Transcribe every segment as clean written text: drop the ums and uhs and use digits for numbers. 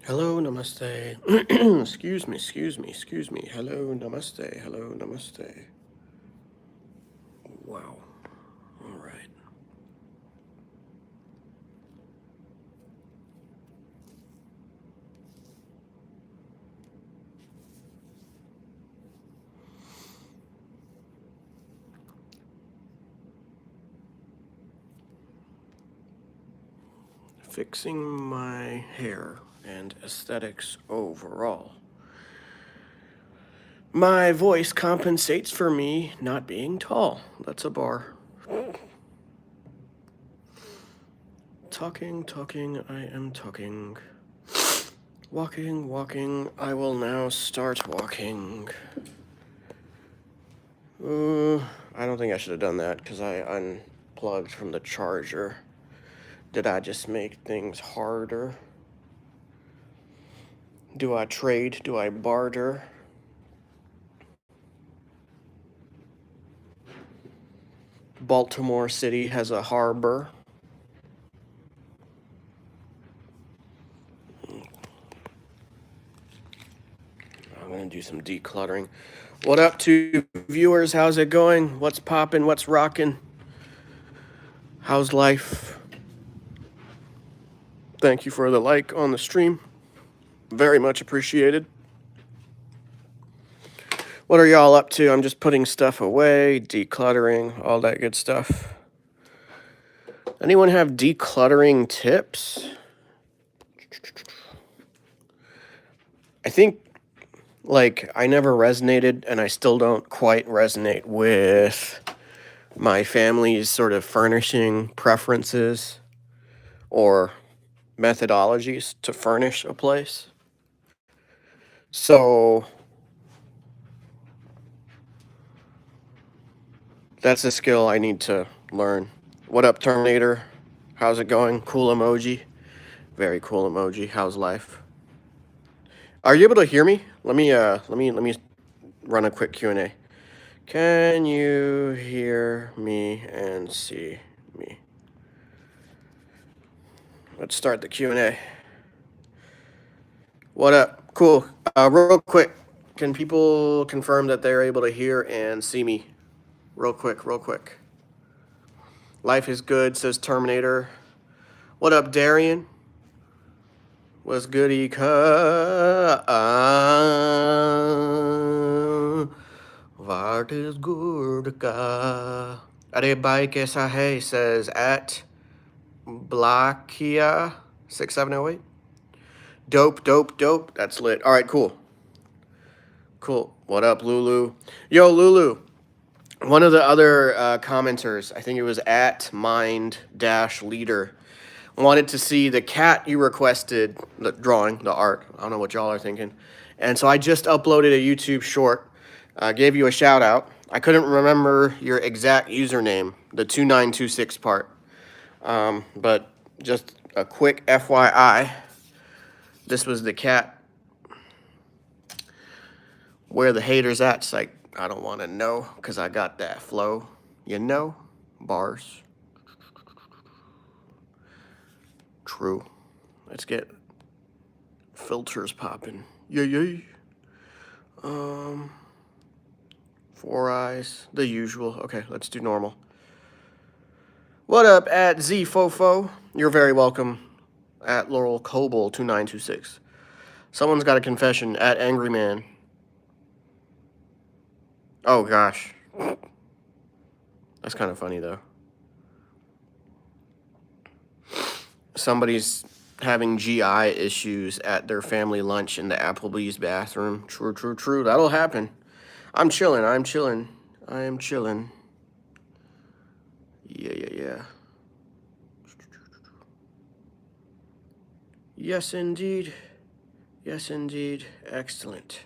Hello, namaste. excuse me. Hello, namaste. Hello, namaste. Wow. All right. Fixing my hair and aesthetics overall. My voice compensates for me not being tall. That's a bar. Talking, I am talking. Walking, I will now start walking. I don't think I should have done that because I unplugged from the charger. Did I just make things harder? Do I trade? Do I barter? Baltimore City has a harbor. I'm going to do some decluttering. What up to viewers? How's it going? What's poppin'? What's rockin'? How's life? Thank you for the like on the stream. Very much appreciated. What are y'all up to? I'm just putting stuff away, decluttering, all that good stuff. Anyone have decluttering tips? I think, I never resonated, and I still don't quite resonate with my family's sort of furnishing preferences or methodologies to furnish a place. So that's a skill I need to learn. What up, Terminator? How's it going? Cool emoji. Very cool emoji. How's life? Are you able to hear me? Let me run a quick Q&A. Can you hear me and see me? Let's start the Q&A. What up? Cool. Real quick, can people confirm that they're able to hear and see me? Real quick. Life is good, says Terminator. What up, Darian? What's goody? What is good? Are bhai kaisa hai? Says at Blackia 6708. Dope. That's lit. All right, cool. What up, Lulu? Yo, Lulu. One of the other commenters, I think it was at mind-leader, wanted to see the cat you requested, the drawing, the art. I don't know what y'all are thinking. And so I just uploaded a YouTube short, gave you a shout out. I couldn't remember your exact username, the 2926 part. But just a quick FYI, this was the cat. Where the haters at? It's like, I don't want to know because I got that flow. You know? Bars. True. Let's get filters popping. Yay. Four eyes. The usual. Okay, let's do normal. What up at ZFofo? You're very welcome. At Laurel Coble 2926. Someone's got a confession at Angry Man. Oh gosh. That's kind of funny though. Somebody's having GI issues at their family lunch in the Applebee's bathroom. True. That'll happen. I'm chilling. I am chilling. Yeah. Yes, indeed. Excellent.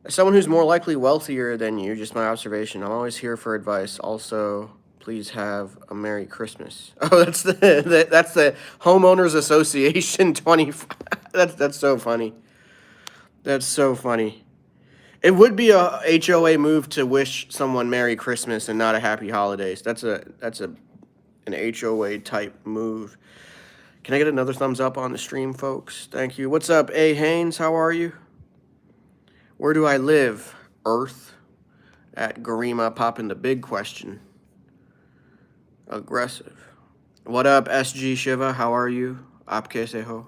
As someone who's more likely wealthier than you, just my observation, I'm always here for advice. Also, please have a Merry Christmas. Oh, that's the Homeowners Association 25. That's so funny. That's so funny. It would be a HOA move to wish someone Merry Christmas and not a Happy Holidays. That's an HOA type move. Can I get another thumbs up on the stream, folks? Thank you. What's up, A. Haynes? How are you? Where do I live? Earth. At Garima popping the big question. Aggressive. What up, SG Shiva? How are you? Apke seho.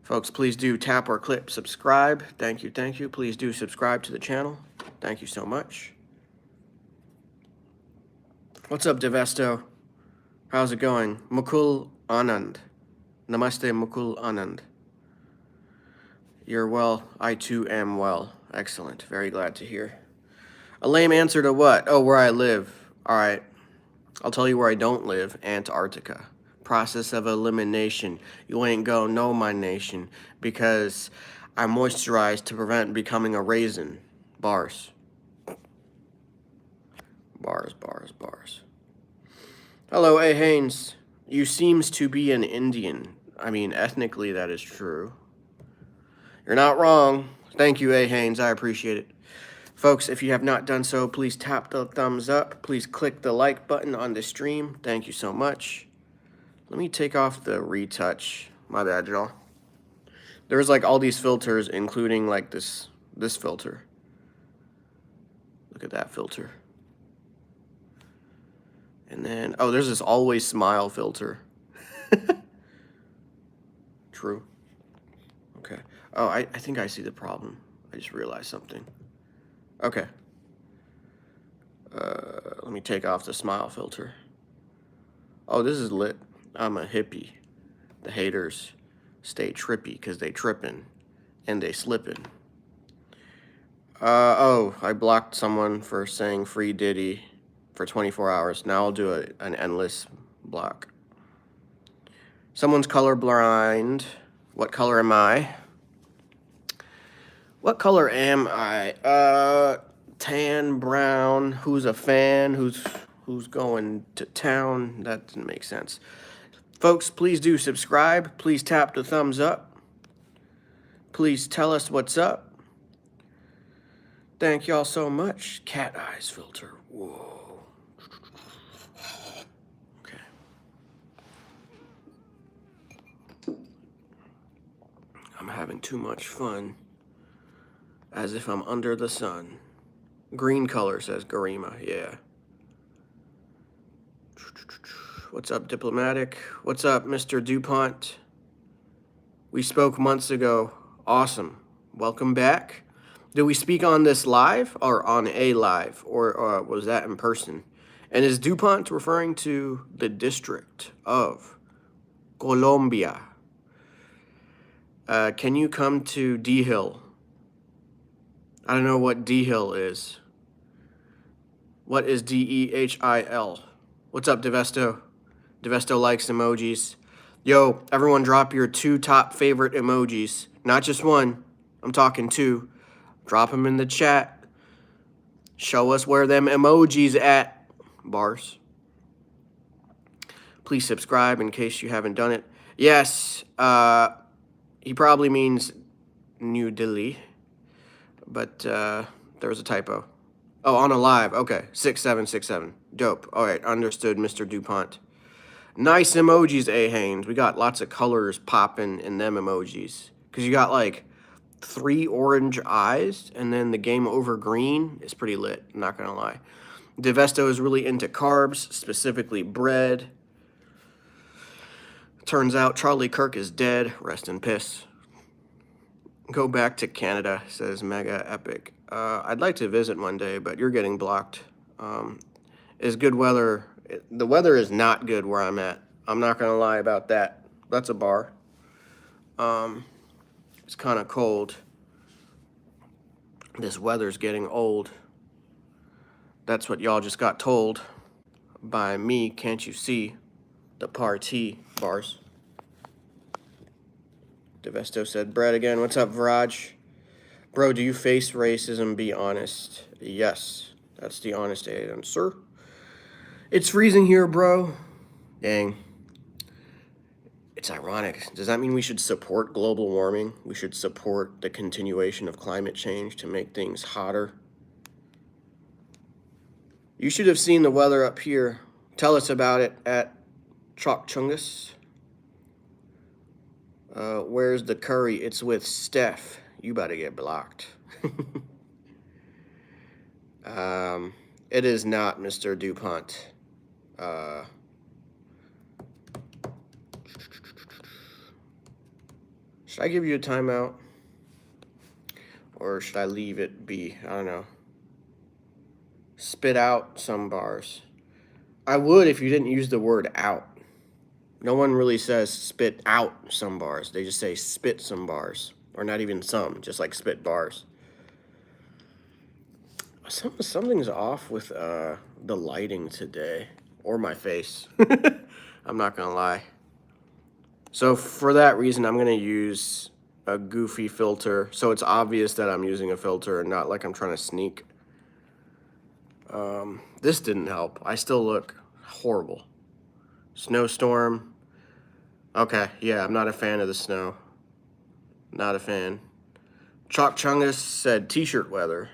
Folks, please do tap or click subscribe. Thank you, thank you. Please do subscribe to the channel. Thank you so much. What's up, Devesto? How's it going? Mukul Anand. Namaste, Mukul Anand. You're well. I too am well. Excellent. Very glad to hear. A lame answer to what? Oh, where I live. All right. I'll tell you where I don't live. Antarctica. Process of elimination. You ain't gonna know my nation because I moisturize to prevent becoming a raisin. Bars. Bars, bars, bars. Hello, A. Haynes. You seems to be an Indian. I mean, ethnically that is true. You're not wrong. Thank you, A. Haynes. I appreciate it. Folks, if you have not done so, please tap the thumbs up. Please click the like button on the stream. Thank you so much. Let me take off the retouch. My bad, y'all. There's like all these filters, including like this filter. Look at that filter. And then, oh, there's this always smile filter. True. Okay. Oh, I think I see the problem. I just realized something. Okay. Let me take off the smile filter. Oh, this is lit. I'm a hippie. The haters stay trippy because they tripping and they slipping. Oh, I blocked someone for saying free Diddy for 24 hours. Now I'll do an endless block. Someone's colorblind. What color am I? What color am I? Tan, brown. Who's a fan? Who's going to town? That didn't make sense. Folks, please do subscribe. Please tap the thumbs up. Please tell us what's up. Thank y'all so much. Cat eyes filter. Whoa. Okay. I'm having too much fun. As if I'm under the sun. Green color, says Garima. Yeah. What's up, Diplomatic? What's up, Mr. DuPont? We spoke months ago. Awesome. Welcome back. Did we speak on this live or on a live? Or was that in person? And is DuPont referring to the District of Colombia? Can you come to D-Hill? I don't know what D-Hill is. What is D-E-H-I-L? What's up, Devesto? Devesto likes emojis. Yo, everyone drop your 2 top favorite emojis. Not just one. I'm talking 2. Drop them in the chat. Show us where them emojis at. Bars. Please subscribe in case you haven't done it. Yes, he probably means New Delhi. But there was a typo. Oh, on a live. Okay, 6767. Dope. All right, understood, Mr. DuPont. Nice emojis, A. Haynes. We got lots of colors popping in them emojis. Because you got like 3 orange eyes, and then the game over green is pretty lit, I'm not going to lie. Devesto is really into carbs, specifically bread. Turns out Charlie Kirk is dead. Rest in piss. Go back to Canada, says Mega Epic. I'd like to visit one day, but you're getting blocked. Is good weather. The weather is not good where I'm at. I'm not going to lie about that. That's a bar. It's kind of cold. This weather's getting old. That's what y'all just got told by me. Can't you see the party? Bars. Devesto said bread again. What's up, Viraj? Bro, do you face racism? Be honest. Yes, that's the honest answer. It's freezing here, bro. Dang. It's ironic. Does that mean we should support global warming? We should support the continuation of climate change to make things hotter? You should have seen the weather up here. Tell us about it at Chok Chungus. Where's the curry? It's with Steph. You better get blocked. It is not Mr. DuPont. Should I give you a timeout? Or should I leave it be? I don't know. Spit out some bars. I would if you didn't use the word out. No one really says spit out some bars. They just say spit some bars. Or not even some, just like spit bars. Something's off with the lighting today. Or my face. I'm not gonna lie. So for that reason, I'm gonna use a goofy filter. So it's obvious that I'm using a filter and not like I'm trying to sneak. This didn't help. I still look horrible. Snowstorm. Okay, yeah, I'm not a fan of the snow. Not a fan. Chalk Chungus said t-shirt weather.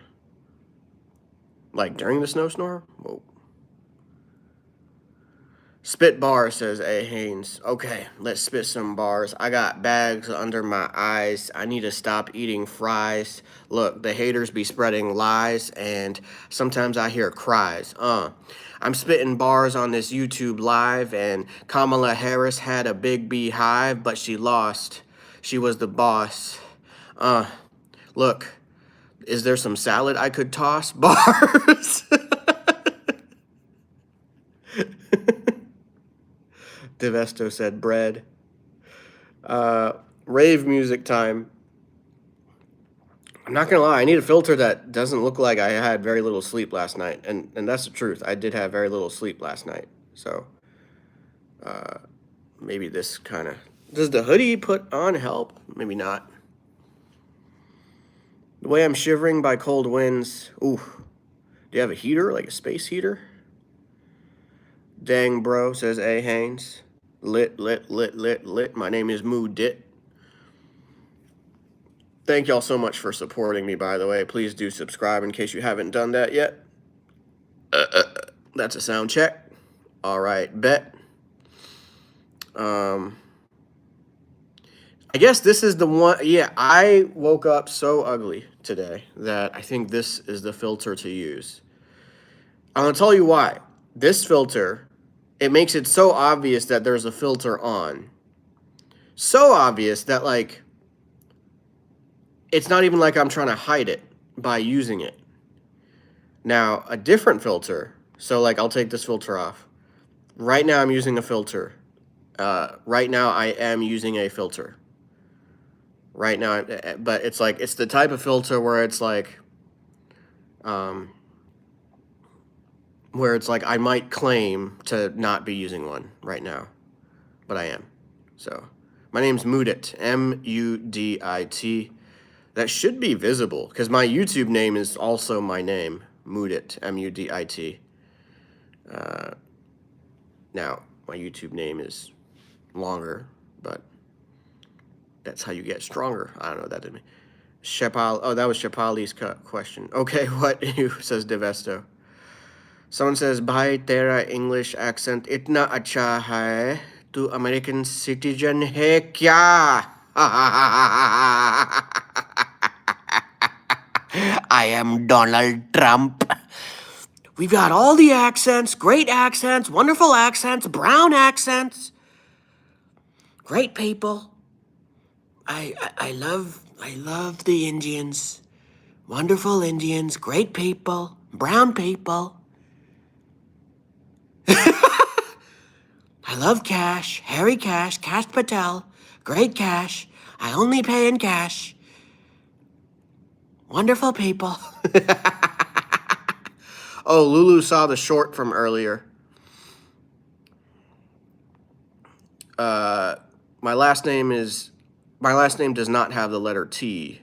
Like during the snowstorm? Whoa. Spit bar, says A. Haynes. Okay, let's spit some bars. I got bags under my eyes. I need to stop eating fries. Look, the haters be spreading lies, and sometimes I hear cries. I'm spitting bars on this YouTube live, and Kamala Harris had a big beehive, but she lost. She was the boss. Look, is there some salad I could toss? Bars. Devesto said bread. Rave music time. I'm not gonna lie, I need a filter that doesn't look like I had very little sleep last night. And that's the truth. I did have very little sleep last night. So maybe this kind of... Does the hoodie put on help? Maybe not. The way I'm shivering by cold winds. Ooh. Do you have a heater? Like a space heater? Dang, bro, says A. Haynes. Lit. My name is Moodit. Thank y'all so much for supporting me, by the way. Please do subscribe in case you haven't done that yet. That's a sound check. All right, bet. I guess this is the one. Yeah, I woke up so ugly today that I think this is the filter to use. I'm going to tell you why. This filter, it makes it so obvious that there's a filter on. So obvious that, like, it's not even like I'm trying to hide it by using it. Now, a different filter, so, like, I'll take this filter off. Right now, I'm using a filter. Right now, I am using a filter. Right now, but it's like, it's the type of filter where it's like, I might claim to not be using one right now, but I am. So, my name's Moodit, M-U-D-I-T. That should be visible, because my YouTube name is also my name, Moodit, M-U-D-I-T. Now, my YouTube name is longer, but that's how you get stronger. I don't know what that did mean. Shepal, oh, that was Shepali's question. Okay, what says Devesto? Someone says, Bhai tera English accent itna acha hai, tu American citizen hai kya? I am Donald Trump. We've got all the accents, great accents, wonderful accents, brown accents. Great people. I love the Indians. Wonderful Indians, great people, brown people. I love cash, Harry Cash, Cash Patel, great cash. I only pay in cash. Wonderful people. Oh, Lulu saw the short from earlier. My last name does not have the letter T.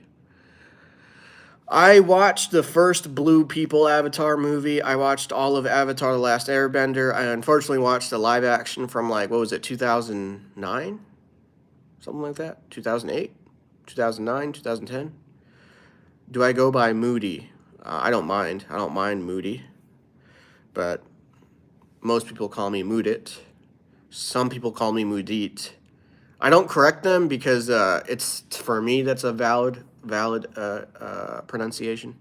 I watched the first Blue People Avatar movie. I watched all of Avatar The Last Airbender. I unfortunately watched the live action from, like, what was it, 2009? Something like that? 2008? 2009? 2010? Do I go by Moody? I don't mind. I don't mind Moody. But most people call me Moodit. Some people call me Moodit. I don't correct them because it's for me that's a valid pronunciation.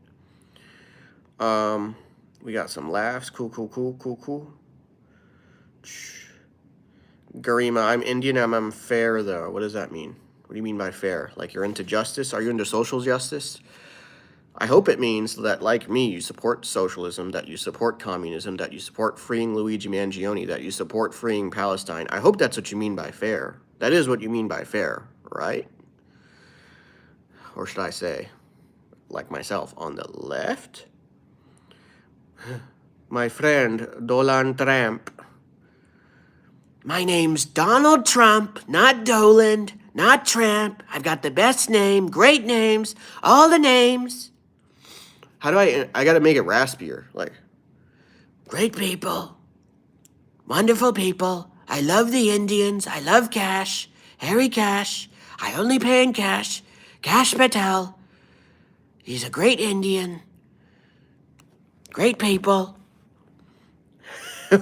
We got some laughs. Cool. Garima, I'm Indian. I'm fair though. What does that mean? What do you mean by fair? Like you're into justice? Are you into social justice? I hope it means that, like me, you support socialism, that you support communism, that you support freeing Luigi Mangione, that you support freeing Palestine. I hope that's what you mean by fair. That is what you mean by fair, right? Or should I say, like myself, on the left? My friend, Dolan Trump. My name's Donald Trump, not Doland, not Trump. I've got the best name, great names, all the names. How do I gotta make it raspier, like, great people, wonderful people. I love the Indians. I love cash, Harry Cash. I only pay in cash. Cash Patel. He's a great Indian. Great people.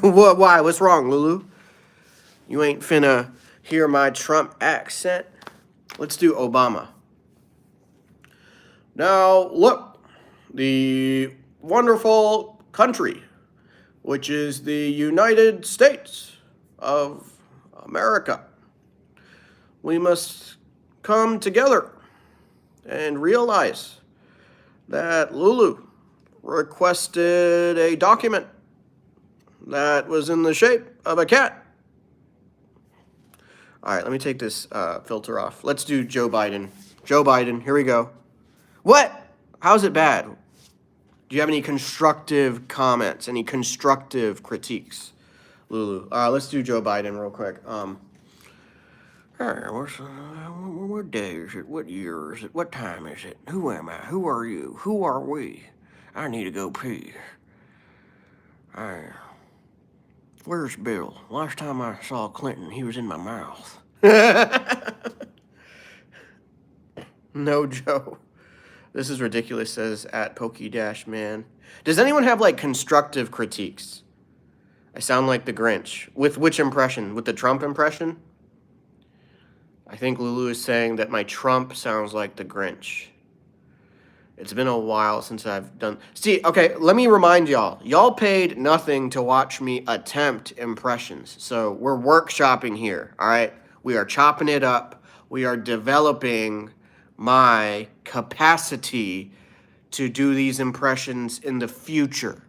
What? Why? What's wrong, Lulu? You ain't finna hear my Trump accent? Let's do Obama. Now, look, the wonderful country, which is the United States of America. We must come together and realize that Lulu requested a document that was in the shape of a cat. All right, let me take this filter off. Let's do Joe Biden. Joe Biden, here we go. What? How's it bad? Do you have any constructive comments, any constructive critiques, Lulu? Let's do Joe Biden real quick. What day is it? What year is it? What time is it? Who am I? Who are you? Who are we? I need to go pee. Where's Bill? Last time I saw Clinton, he was in my mouth. No, Joe. This is ridiculous, says at Pokey-Man. Does anyone have, like, constructive critiques? I sound like the Grinch. With which impression? With the Trump impression? I think Lulu is saying that my Trump sounds like the Grinch. It's been a while since I've done... See, okay, let me remind y'all. Y'all paid nothing to watch me attempt impressions. So we're workshopping here, all right? We are chopping it up. We are developing my capacity to do these impressions in the future.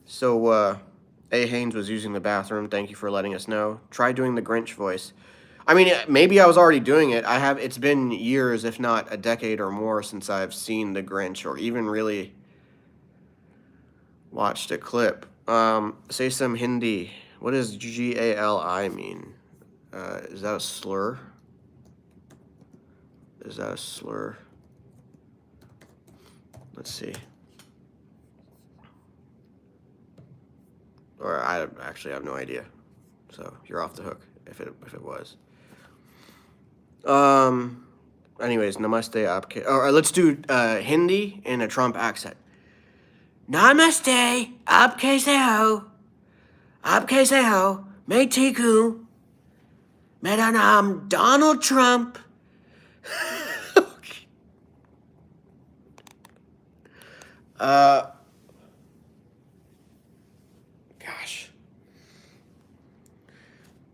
So, A. Haynes was using the bathroom. Thank you for letting us know. Try doing the Grinch voice. I mean, maybe I was already doing it. It's been years, if not a decade or more, since I've seen the Grinch or even really watched a clip. Say some Hindi. What does Gali mean? Is that a slur? Is that a slur? Let's see. Or I actually have no idea. So you're off the hook if it was. Anyways, namaste aapke. Or let's do Hindi in a Trump accent. Namaste aapke se ho. Aapke se ho. Main theek hu. Mera naam Donald Trump. Gosh.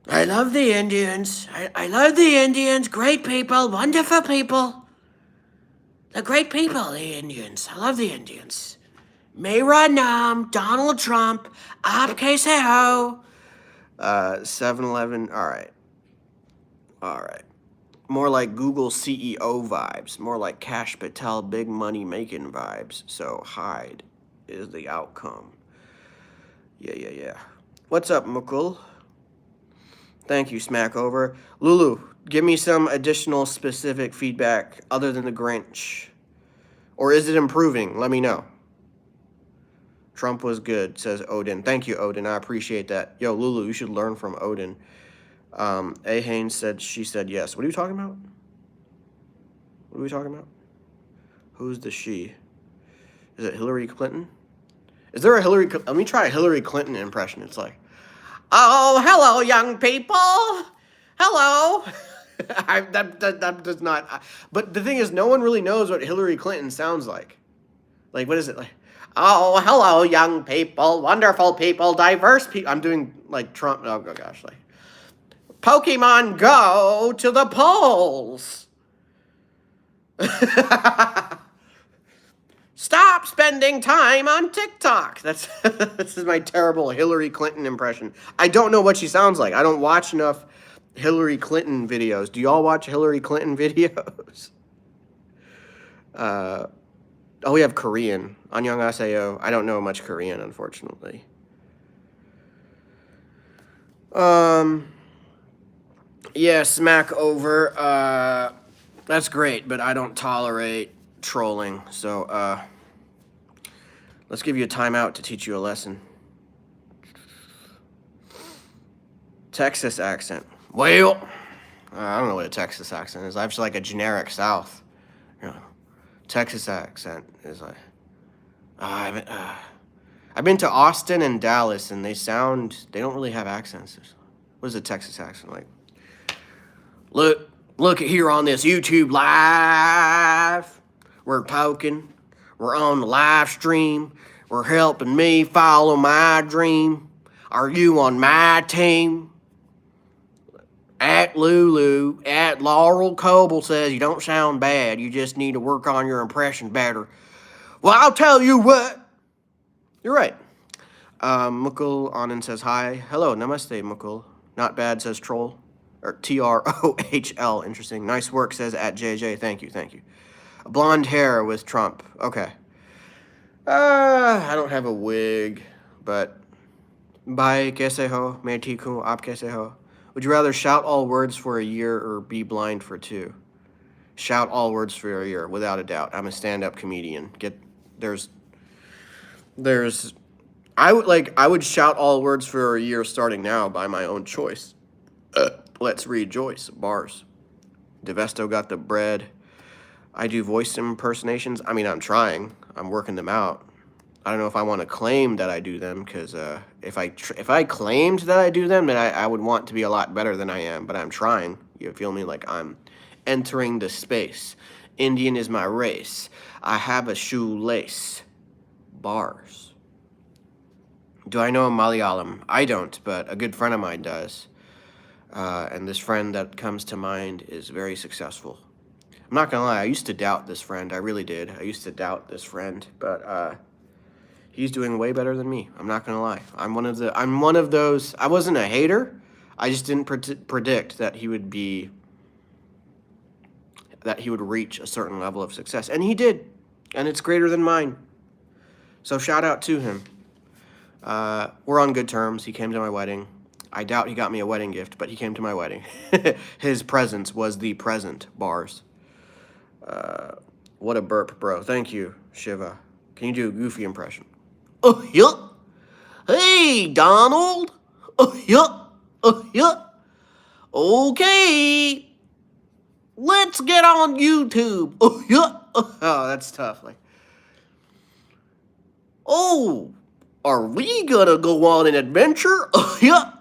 I love the Indians. I love the Indians. Great people. Wonderful people. The great people, the Indians. I love the Indians. Mera naam Donald Trump. Aapke se ho. 7-Eleven. All right. More like Google CEO vibes. More like Cash Patel big money making vibes. So Hyde is the outcome. Yeah. What's up, Mukul? Thank you, Smackover. Lulu, give me some additional specific feedback other than the Grinch. Or is it improving? Let me know. Trump was good, says Odin. Thank you, Odin. I appreciate that. Yo, Lulu, you should learn from Odin. A. Haynes said she said yes. What are you talking about? What are we talking about? Who's the she? Is it Hillary Clinton? Is there a Hillary... Let me try a Hillary Clinton impression. It's like, oh, hello, young people. Hello. That does not. But the thing is, no one really knows what Hillary Clinton sounds like. Like, what is it like? Oh, hello, young people, wonderful people, diverse people. I'm doing like Trump. Oh gosh, like Pokemon Go to the polls. Stop spending time on TikTok. That's this is my terrible Hillary Clinton impression. I don't know what she sounds like. I don't watch enough Hillary Clinton videos. Do y'all watch Hillary Clinton videos? Oh, we have Korean. Annyeonghaseyo. I don't know much Korean, unfortunately. Yeah, smack over. That's great, but I don't tolerate trolling. So, let's give you a timeout to teach you a lesson. Texas accent. Well, I don't know what a Texas accent is. I have like a generic South. You know, Texas accent is like. I've been to Austin and Dallas, and they don't really have accents. What is a Texas accent like? Look here on this YouTube live. We're talking. We're on the live stream. We're helping me follow my dream. Are you on my team? At Lulu, at Laurel Coble says you don't sound bad. You just need to work on your impression better. Well, I'll tell you what. You're right. Mukul Anand says hi. Hello, namaste, Mukul. Not bad, says Troll. Or TROHL. Interesting. Nice work, says at JJ. Thank you. Blonde hair with Trump. Okay. I don't have a wig, but. Bye, kaise ho? Main theek hoon, aap kaise ho? Would you rather shout all words for a year or be blind for 2? Shout all words for a year, without a doubt. I'm a stand-up comedian. I would shout all words for a year starting now by my own choice. Let's rejoice. Bars. Devesto got the bread. I do voice impersonations. I mean, I'm trying. I'm working them out. I don't know if I want to claim that I do them, because if I claimed that I do them, then I would want to be a lot better than I am. But I'm trying. You feel me? Like I'm entering the space. Indian is my race. I have a shoelace. Bars. Do I know Malayalam? I don't, but a good friend of mine does. And this friend that comes to mind is very successful. I'm not gonna lie. I used to doubt this friend. I really did. I used to doubt this friend, but he's doing way better than me. I'm not gonna lie. I'm one of those. I wasn't a hater. I just didn't predict that he would reach a certain level of success, and he did, and it's greater than mine. So shout out to him. We're on good terms. He came to my wedding. I doubt he got me a wedding gift, but he came to my wedding. His presence was the present. Bars. What a burp, bro. Thank you, Shiva. Can you do a Goofy impression? Oh, yeah. Hey, Donald. Oh, yeah. Oh, yeah. Okay. Let's get on YouTube. Oh, yeah. Oh, that's tough. Like, oh, are we gonna go on an adventure? Oh, yeah.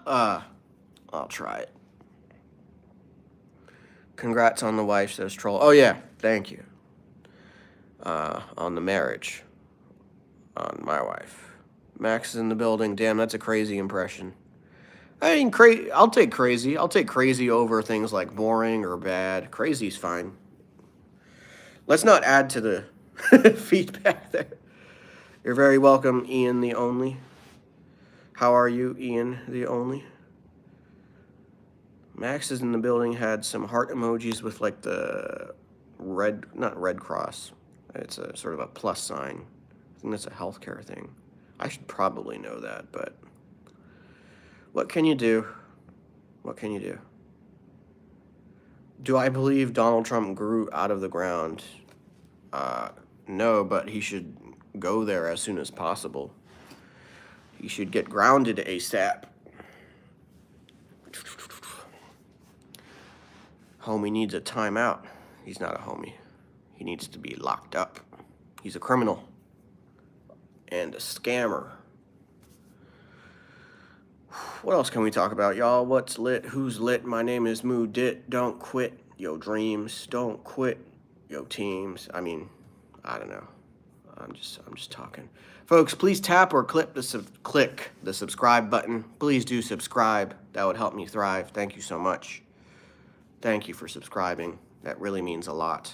I'll try it. Congrats on the wife, says Troll. Oh, yeah. Thank you. On the marriage. On my wife. Max is in the building. Damn, that's a crazy impression. I mean, I'll take crazy. I'll take crazy over things like boring or bad. Crazy's fine. Let's not add to the feedback there. You're very welcome, Ian the Only. How are you, Ian the Only? Max is in the building. Had some heart emojis with like the not red cross. It's a sort of a plus sign. I think that's a healthcare thing. I should probably know that, but what can you do? What can you do? Do I believe Donald Trump grew out of the ground? No, but he should go there as soon as possible. He should get grounded ASAP. Homie needs a timeout. He's not a homie. He needs to be locked up. He's a criminal and a scammer. What else can we talk about, y'all? What's lit? Who's lit? My name is Moo Dit. Don't quit your dreams. Don't quit your teams. I mean, I don't know. I'm just talking. Folks, please tap or click the subscribe button. Please do subscribe. That would help me thrive. Thank you so much. Thank you for subscribing. That really means a lot.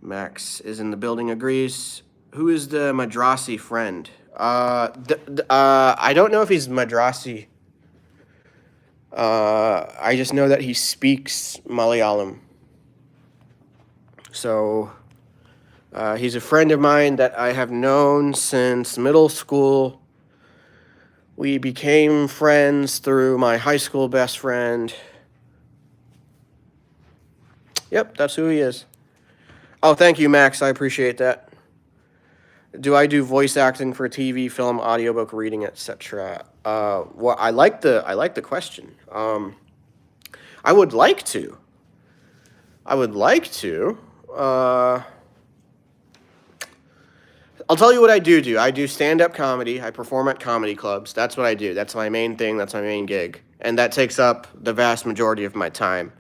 Max is in the building, agrees. Who is the Madrasi friend? I don't know if he's Madrasi. I just know that he speaks Malayalam. So, he's a friend of mine that I have known since middle school. We became friends through my high school best friend. Yep, that's who he is. Oh, thank you, Max. I appreciate that. Do I do voice acting for TV, film, audiobook, reading, etc.? Well, I like the question. I would like to. I'll tell you what I do. I do stand-up comedy. I perform at comedy clubs. That's what I do. That's my main thing. That's my main gig. And that takes up the vast majority of my time.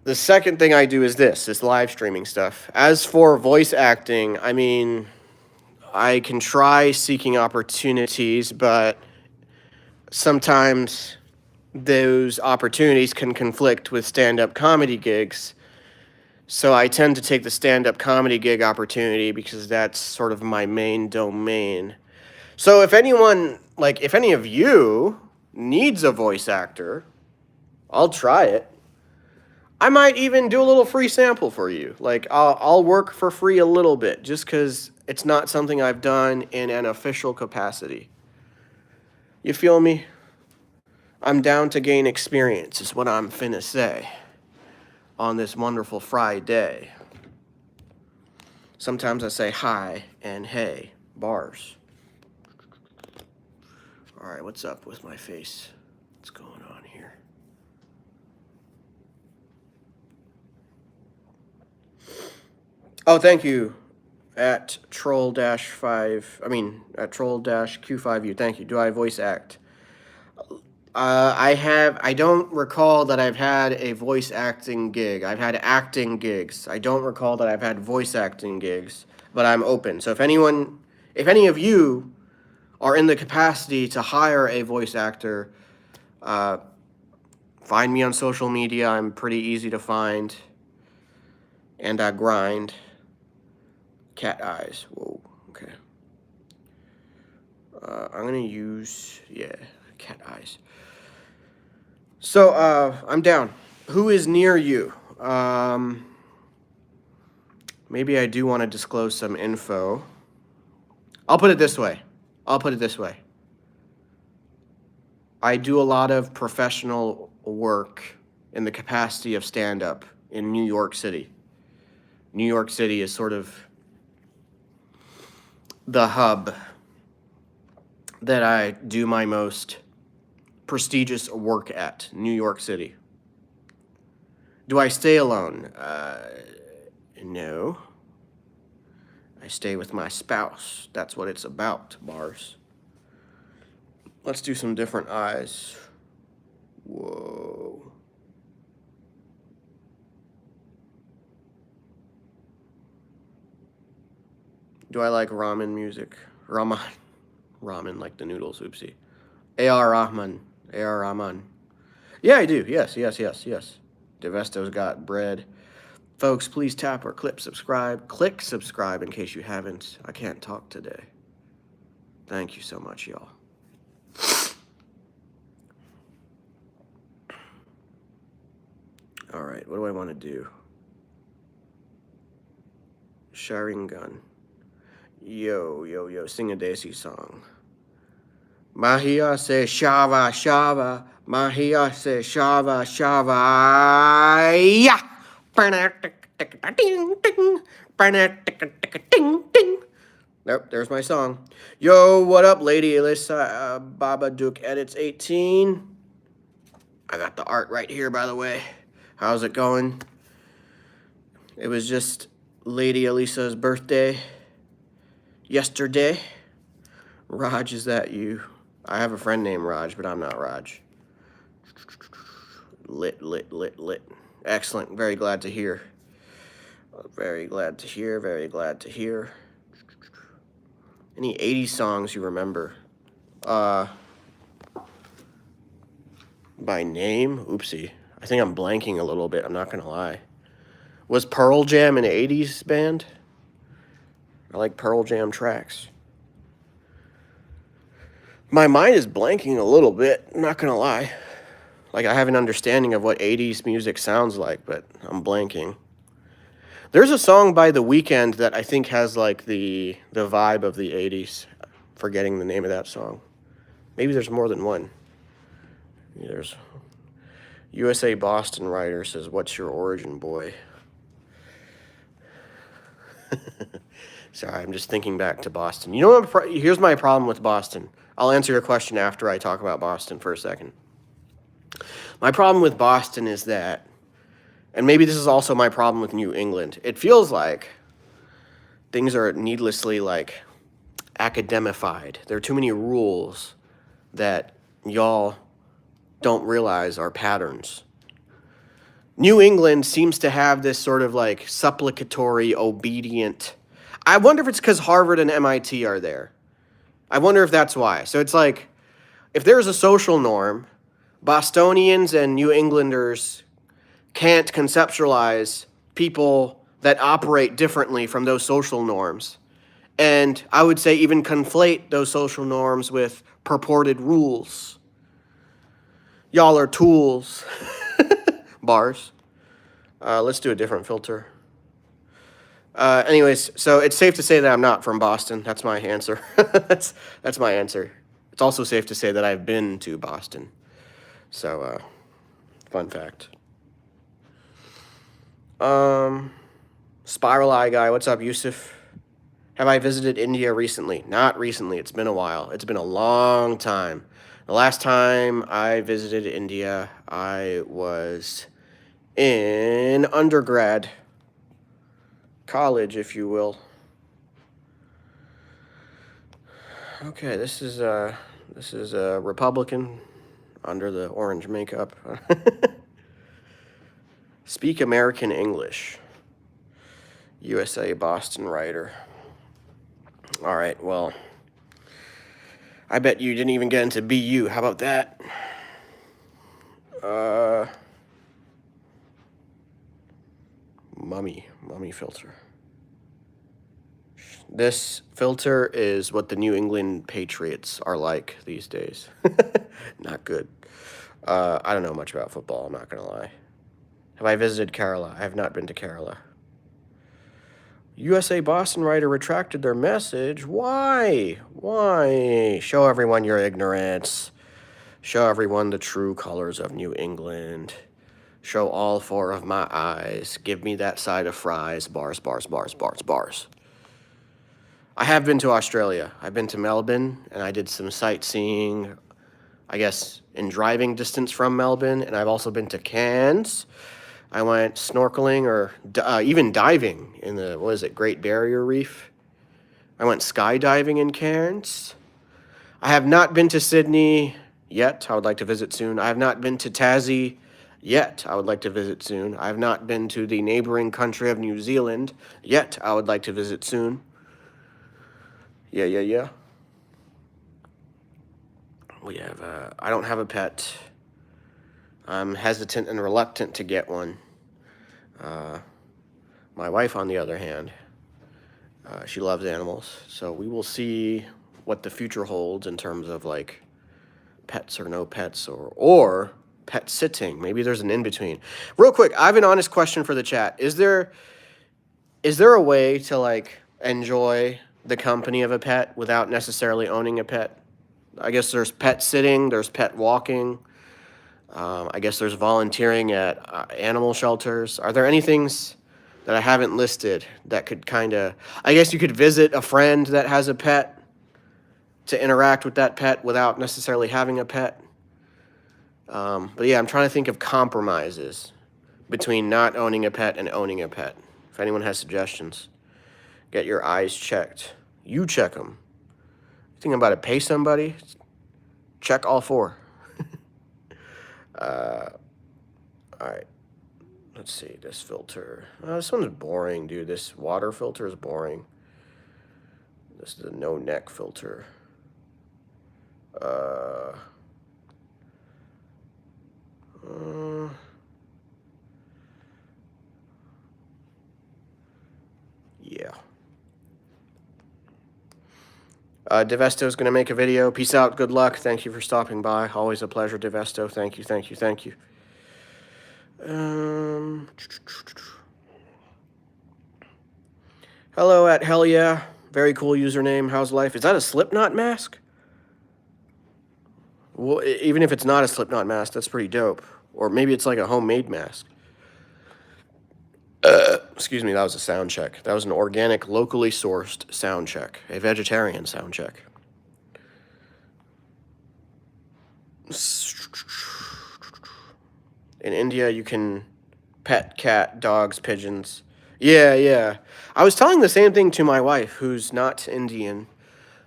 The second thing I do is this live streaming stuff. As for voice acting, I mean, I can try seeking opportunities, but sometimes those opportunities can conflict with stand-up comedy gigs. So I tend to take the stand-up comedy gig opportunity because that's sort of my main domain. So if any of you needs a voice actor, I'll try it. I might even do a little free sample for you. Like, I'll work for free a little bit just because it's not something I've done in an official capacity. You feel me? I'm down to gain experience is what I'm finna say on this wonderful Friday. Sometimes I say hi and hey, bars. All right, what's up with my face? What's going on here? Oh, thank you. At troll-Q5U. Thank you. Do I voice act? I don't recall that I've had a voice acting gig. I've had acting gigs. I don't recall that I've had voice acting gigs, but I'm open. So if any of you are in the capacity to hire a voice actor, find me on social media. I'm pretty easy to find. And I grind. Cat eyes. Whoa, okay. I'm gonna use, cat eyes. So, I'm down. Who is near you? Maybe I do want to disclose some info. I'll put it this way. I do a lot of professional work in the capacity of stand-up in New York City. New York City is sort of the hub that I do my most prestigious work at, New York City. Do I stay alone? No. I stay with my spouse. That's what it's about, bars. Let's do some different eyes. Whoa. Do I like ramen music? Ramen like the noodles, oopsie. A.R. Rahman. Yeah, I do. Yes. Devesto's got bread. Folks, please tap or click subscribe. Click subscribe in case you haven't. I can't talk today. Thank you so much, y'all. All right, what do I want to do? Sharingan. Yo, sing a Desi song. Mahia se shava, Mahia se shava, yeah. Nope, there's my song. Yo, what up, Lady Alyssa? Baba Duke Edits 18. I got the art right here, by the way. How's it going? It was just Lady Elisa's birthday yesterday. Raj, is that you? I have a friend named Raj, but I'm not Raj. Lit, lit, lit, lit. Excellent. Very glad to hear. Very glad to hear. Very glad to hear. Any 80s songs you remember? By name? Oopsie. I think I'm blanking a little bit. I'm not going to lie. Was Pearl Jam an 80s band? I like Pearl Jam tracks. My mind is blanking a little bit. I'm not going to lie. Like, I have an understanding of what 80s music sounds like, but I'm blanking. There's a song by The Weeknd that I think has, like, the vibe of the 80s. Forgetting the name of that song. Maybe there's more than one. There's USA Boston writer says, "What's your origin, boy?" Sorry, I'm just thinking back to Boston. You know what? Here's my problem with Boston. I'll answer your question after I talk about Boston for a second. My problem with Boston is that, and maybe this is also my problem with New England, it feels like things are needlessly, like, academified. There are too many rules that y'all don't realize are patterns. New England seems to have this sort of, like, supplicatory, obedient. I wonder if it's because Harvard and MIT are there. I wonder if that's why. So it's like, if there's a social norm, Bostonians and New Englanders can't conceptualize people that operate differently from those social norms. And I would say even conflate those social norms with purported rules. Y'all are tools. Bars. Let's do a different filter. Anyways, so it's safe to say that I'm not from Boston. That's my answer. That's my answer. It's also safe to say that I've been to Boston. So, fun fact. Spiral Eye Guy, what's up, Yusuf? Have I visited India recently? Not recently. It's been a while. It's been a long time. The last time I visited India, I was in undergrad. College, if you will. Okay, this is a Republican under the orange makeup. Speak American English. USA Boston writer. All right, well, I bet you didn't even get into BU. How about that? Mummy filter. This filter is what the New England Patriots are like these days. Not good. I don't know much about football, I'm not going to lie. Have I visited Kerala? I have not been to Kerala. USA Boston writer retracted their message. Why? Why? Show everyone your ignorance. Show everyone the true colors of New England. Show all four of my eyes. Give me that side of fries. Bars, bars, bars, bars, bars. I have been to Australia. I've been to Melbourne, and I did some sightseeing, I guess, in driving distance from Melbourne, and I've also been to Cairns. I went snorkeling or even diving in the, what is it, Great Barrier Reef. I went skydiving in Cairns. I have not been to Sydney yet. I would like to visit soon. I have not been to Tassie yet. I would like to visit soon. I have not been to the neighboring country of New Zealand yet. I would like to visit soon. Yeah. We have, I don't have a pet. I'm hesitant and reluctant to get one. My wife, on the other hand, she loves animals. So we will see what the future holds in terms of, like, pets or no pets or pet sitting. Maybe there's an in-between. Real quick, I have an honest question for the chat. Is there a way to, like, enjoy the company of a pet without necessarily owning a pet? I guess there's pet sitting, there's pet walking. I guess there's volunteering at animal shelters. Are there any things that I haven't listed that could kind of... I guess you could visit a friend that has a pet to interact with that pet without necessarily having a pet. But yeah, I'm trying to think of compromises between not owning a pet and owning a pet. If anyone has suggestions, get your eyes checked. You check them. Thinking about to pay somebody? Check all 4. All right. Let's see, this filter. This one's boring, dude. This water filter is boring. This is the no neck filter. Yeah. Devesto's going to make a video. Peace out. Good luck. Thank you for stopping by. Always a pleasure, Devesto. Thank you, thank you, thank you. Hello at Hell Yeah. Very cool username. How's life? Is that a Slipknot mask? Well, even if it's not a Slipknot mask, that's pretty dope. Or maybe it's like a homemade mask. Excuse me, that was a sound check. That was an organic, locally sourced sound check. A vegetarian sound check. In India, you can pet cat, dogs, pigeons. Yeah. I was telling the same thing to my wife, who's not Indian,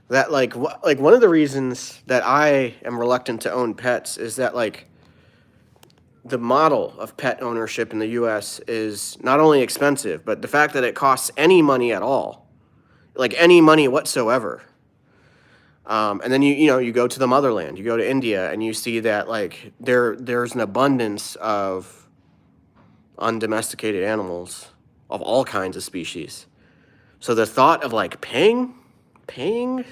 that like one of the reasons that I am reluctant to own pets is that like the model of pet ownership in the U.S. is not only expensive, but the fact that it costs any money at all, like any money whatsoever. And then you go to the motherland, you go to India, and you see that like there's an abundance of undomesticated animals of all kinds of species. So the thought of like paying to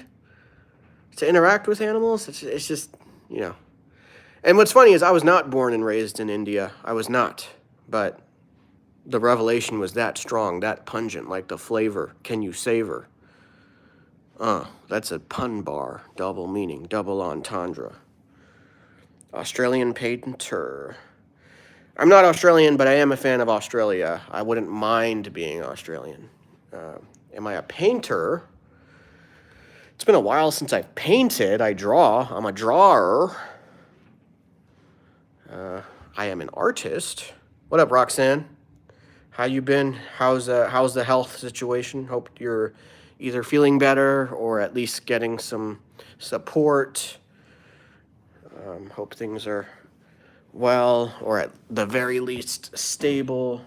interact with animals, it's just, you know. And what's funny is I was not born and raised in India. I was not. But the revelation was that strong, that pungent, like the flavor. Can you savor? That's a pun bar. Double meaning, double entendre. Australian painter. I'm not Australian, but I am a fan of Australia. I wouldn't mind being Australian. Am I a painter? It's been a while since I've painted. I draw. I'm a drawer. I am an artist. What up, Roxanne? How you been? How's the health situation? Hope you're either feeling better or at least getting some support. Hope things are well, or at the very least stable.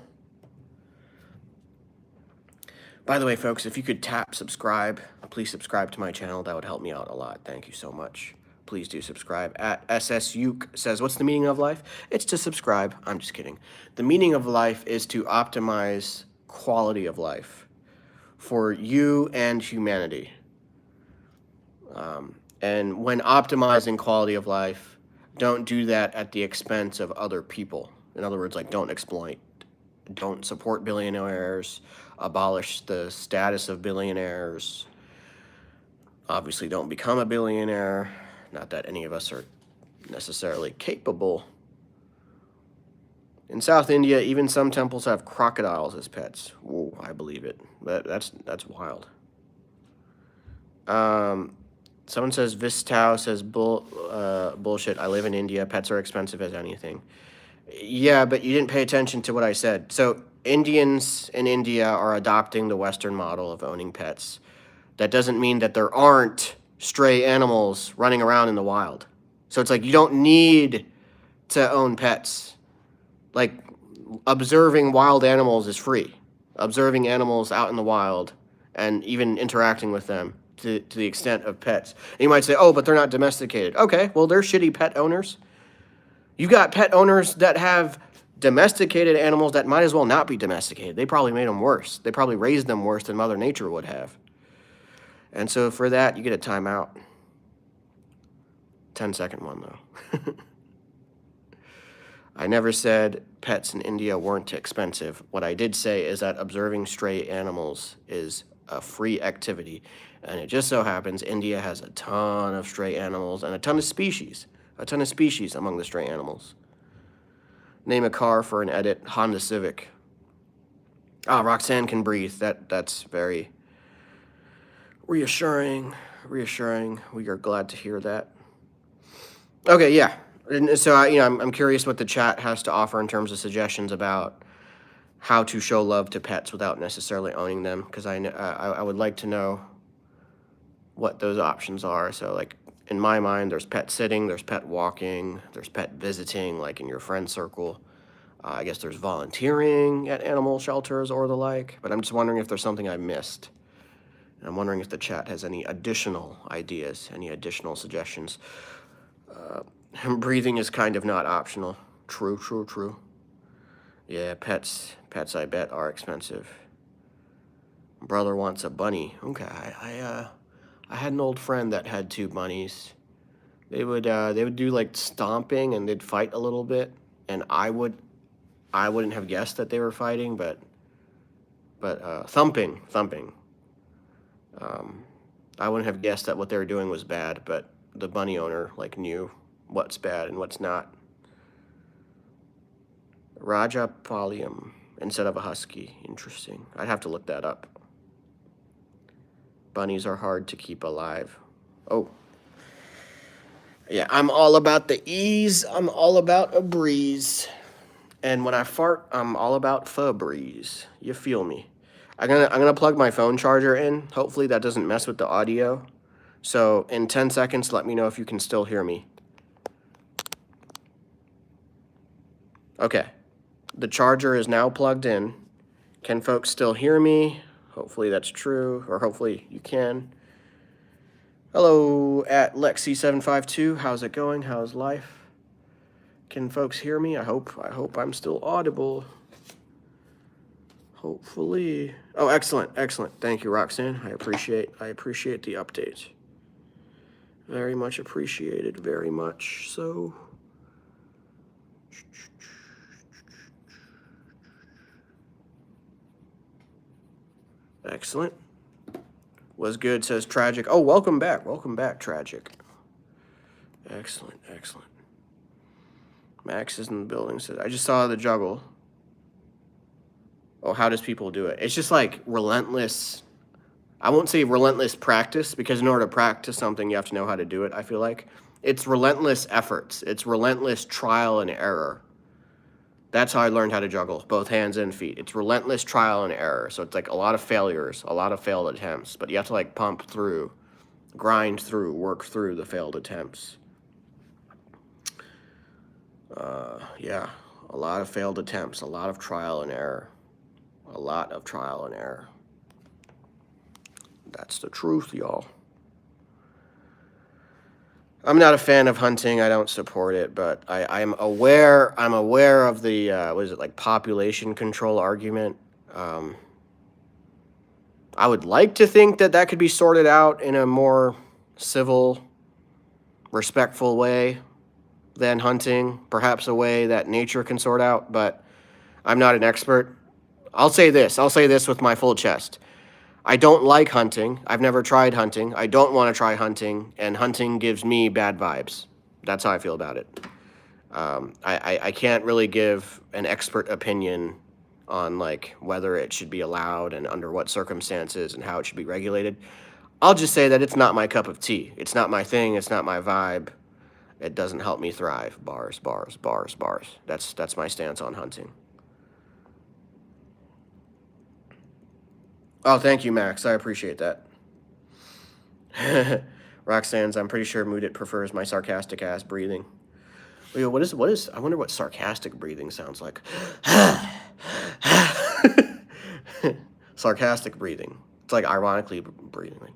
By the way, folks, if you could tap subscribe, please subscribe to my channel. That would help me out a lot. Thank you so much. Please do subscribe. At SSUke says, what's the meaning of life? It's to subscribe. I'm just kidding. The meaning of life is to optimize quality of life for you and humanity. And when optimizing quality of life, don't do that at the expense of other people. In other words, like don't exploit, don't support billionaires, abolish the status of billionaires. Obviously, don't become a billionaire. Not that any of us are necessarily capable. In South India, even some temples have crocodiles as pets. Whoa, I believe it. That's wild. Someone says, Vistau says, bullshit. I live in India. Pets are expensive as anything. Yeah, but you didn't pay attention to what I said. So Indians in India are adopting the Western model of owning pets. That doesn't mean that there aren't stray animals running around in the wild. So it's like you don't need to own pets. Like observing wild animals is free. Observing animals out in the wild and even interacting with them to the extent of pets. And you might say, oh, but they're not domesticated. Okay, well, they're shitty pet owners. You got pet owners that have domesticated animals that might as well not be domesticated. They probably made them worse. They probably raised them worse than Mother Nature would have. And so for that, you get a timeout. 10-second one, though. I never said pets in India weren't expensive. What I did say is that observing stray animals is a free activity. And it just so happens India has a ton of stray animals and a ton of species among the stray animals. Name a car for an edit. Honda Civic. Ah, Roxanne can breathe. That's very reassuring. We are glad to hear that. Okay, yeah. And so I'm curious what the chat has to offer in terms of suggestions about how to show love to pets without necessarily owning them, because I would like to know what those options are. So, like, in my mind, there's pet sitting, there's pet walking, there's pet visiting, like in your friend circle. I guess there's volunteering at animal shelters or the like, but I'm just wondering if there's something I missed. And I'm wondering if the chat has any additional ideas, any additional suggestions. Breathing is kind of not optional. True, true, true. Yeah, pets, I bet, are expensive. Brother wants a bunny. Okay, I had an old friend that had 2 bunnies. They would do like stomping and they'd fight a little bit, and I wouldn't have guessed that they were fighting, but thumping. I wouldn't have guessed that what they were doing was bad, but the bunny owner like knew what's bad and what's not. Rajapaliyam instead of a husky. Interesting. I'd have to look that up. Bunnies are hard to keep alive. Oh. Yeah, I'm all about the ease. I'm all about a breeze. And when I fart, I'm all about Febreze. You feel me? I'm gonna plug my phone charger in. Hopefully that doesn't mess with the audio. So in 10 seconds, let me know if you can still hear me. Okay. The charger is now plugged in. Can folks still hear me? Hopefully that's true, or hopefully you can. Hello at Lexi752. How's it going? How's life? Can folks hear me? I hope I'm still audible. Hopefully. Oh, excellent. Thank you, Roxanne. I appreciate the update. Very much appreciated, very much so. Excellent. Was good, says Tragic. Oh, welcome back, Tragic. Excellent. Max is in the building, says, I just saw the juggle. Oh, how does people do it? It's just like relentless. I won't say relentless practice, because in order to practice something, you have to know how to do it, I feel like. It's relentless efforts. It's relentless trial and error. That's how I learned how to juggle, both hands and feet. It's relentless trial and error. So it's like a lot of failures, a lot of failed attempts, but you have to like pump through, grind through, work through the failed attempts. Yeah, a lot of failed attempts, a lot of trial and error. A lot of trial and error. That's the truth, y'all. I'm not a fan of hunting. I don't support it, but I'm aware of the what is it, like, population control argument. I would like to think that could be sorted out in a more civil, respectful way than hunting, perhaps a way that nature can sort out, but I'm not an expert. I'll say this with my full chest. I don't like hunting. I've never tried hunting. I don't want to try hunting, and hunting gives me bad vibes. That's how I feel about it. I can't really give an expert opinion on like whether it should be allowed and under what circumstances and how it should be regulated. I'll just say that it's not my cup of tea. It's not my thing. It's not my vibe. It doesn't help me thrive. Bars. That's my stance on hunting. Oh, thank you, Max. I appreciate that. Roxanne's, I'm pretty sure Moodit prefers my sarcastic ass breathing. Leo, what is, I wonder what sarcastic breathing sounds like. Sarcastic breathing. It's like ironically breathing.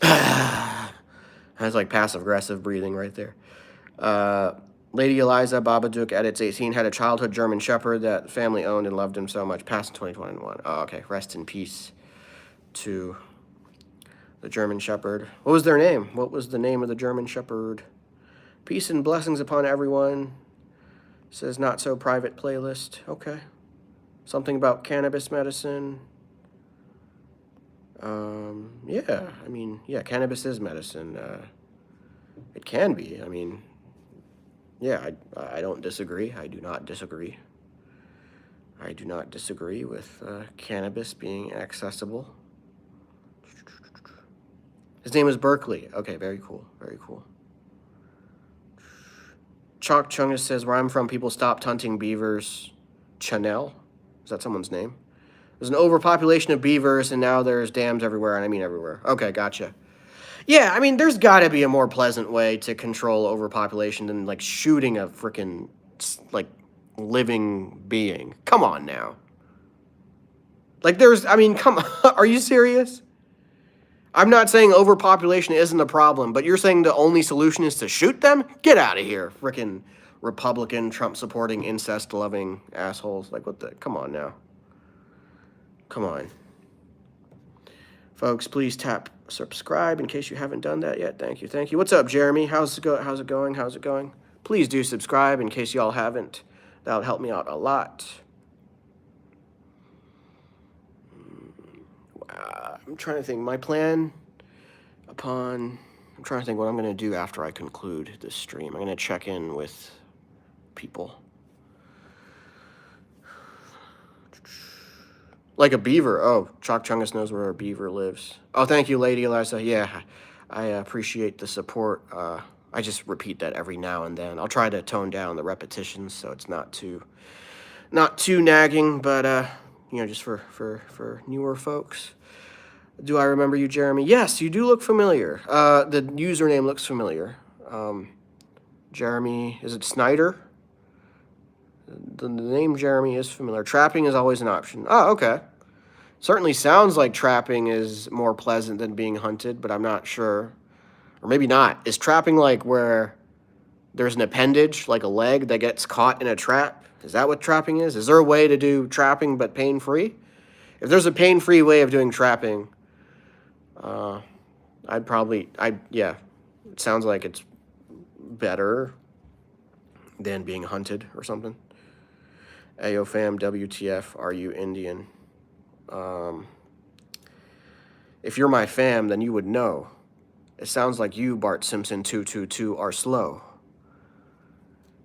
That's like passive-aggressive breathing right there. Lady Eliza Babadook edits 18 had a childhood German Shepherd that family owned and loved him so much. Passed in 2021. Oh, okay. Rest in peace to the German Shepherd. What was their name? What was the name of the German Shepherd? Peace and blessings upon everyone. Says not so private playlist. Okay. Something about cannabis medicine. Yeah. I mean, yeah, cannabis is medicine. It can be. I mean, yeah, I don't disagree. I do not disagree. I do not disagree with cannabis being accessible. His name is Berkeley. Okay, very cool. Very cool. Chalk Chungus says, where I'm from, people stopped hunting beavers. Chanel? Is that someone's name? There's an overpopulation of beavers, and now there's dams everywhere, and I mean everywhere. Okay, gotcha. Yeah, I mean, there's got to be a more pleasant way to control overpopulation than like shooting a freaking like living being. Come on now. Like I mean, come on, are you serious? I'm not saying overpopulation isn't a problem, but you're saying the only solution is to shoot them? Get out of here, freaking Republican, Trump supporting, incest loving assholes. Like, what the? Come on now. Come on. Folks, please tap subscribe in case you haven't done that yet. Thank you. Thank you. What's up, Jeremy? How's it going? How's it going? Please do subscribe in case y'all haven't. That'll help me out a lot. I'm trying to think. My plan I'm trying to think what I'm going to do after I conclude this stream. I'm going to check in with people. Like a beaver. Oh, Chalk Chungus knows where a beaver lives. Oh, thank you, Lady Eliza. Yeah, I appreciate the support. I just repeat that every now and then. I'll try to tone down the repetitions so it's not too nagging, but just for newer folks. Do I remember you, Jeremy? Yes, you do look familiar. The username looks familiar. Jeremy, is it Snyder? The name Jeremy is familiar. Trapping is always an option. Oh, okay. Certainly sounds like trapping is more pleasant than being hunted, but I'm not sure. Or maybe not. Is trapping like where there's an appendage, like a leg that gets caught in a trap? Is that what trapping is? Is there a way to do trapping but pain-free? If there's a pain-free way of doing trapping, yeah. It sounds like it's better than being hunted or something. Ayo fam, WTF, are you Indian? If you're my fam, then you would know. It sounds like you, Bart Simpson 222, are slow.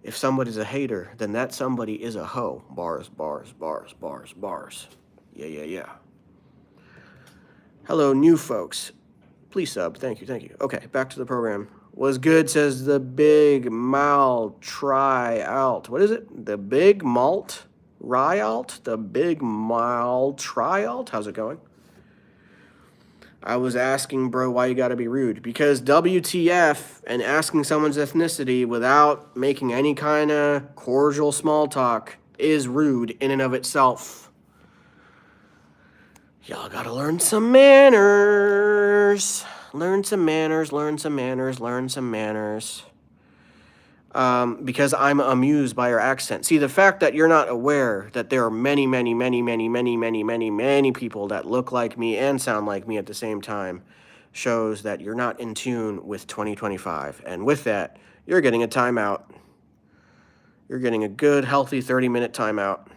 If somebody's a hater, then that somebody is a hoe. Bars, bars, bars, bars, bars. Yeah. Hello, new folks. Please sub. Thank you. Okay, back to the program. Was good, says the Big Mal Tryout. What is it? The Big Malt Ryalt? The Big Mal Tryout? How's it going? I was asking, bro, why you gotta be rude? Because WTF and asking someone's ethnicity without making any kind of cordial small talk is rude in and of itself. Y'all gotta learn some manners. Learn some manners. Because I'm amused by your accent. See, the fact that you're not aware that there are many people that look like me and sound like me at the same time shows that you're not in tune with 2025. And with that, you're getting a timeout. You're getting a good, healthy 30-minute timeout.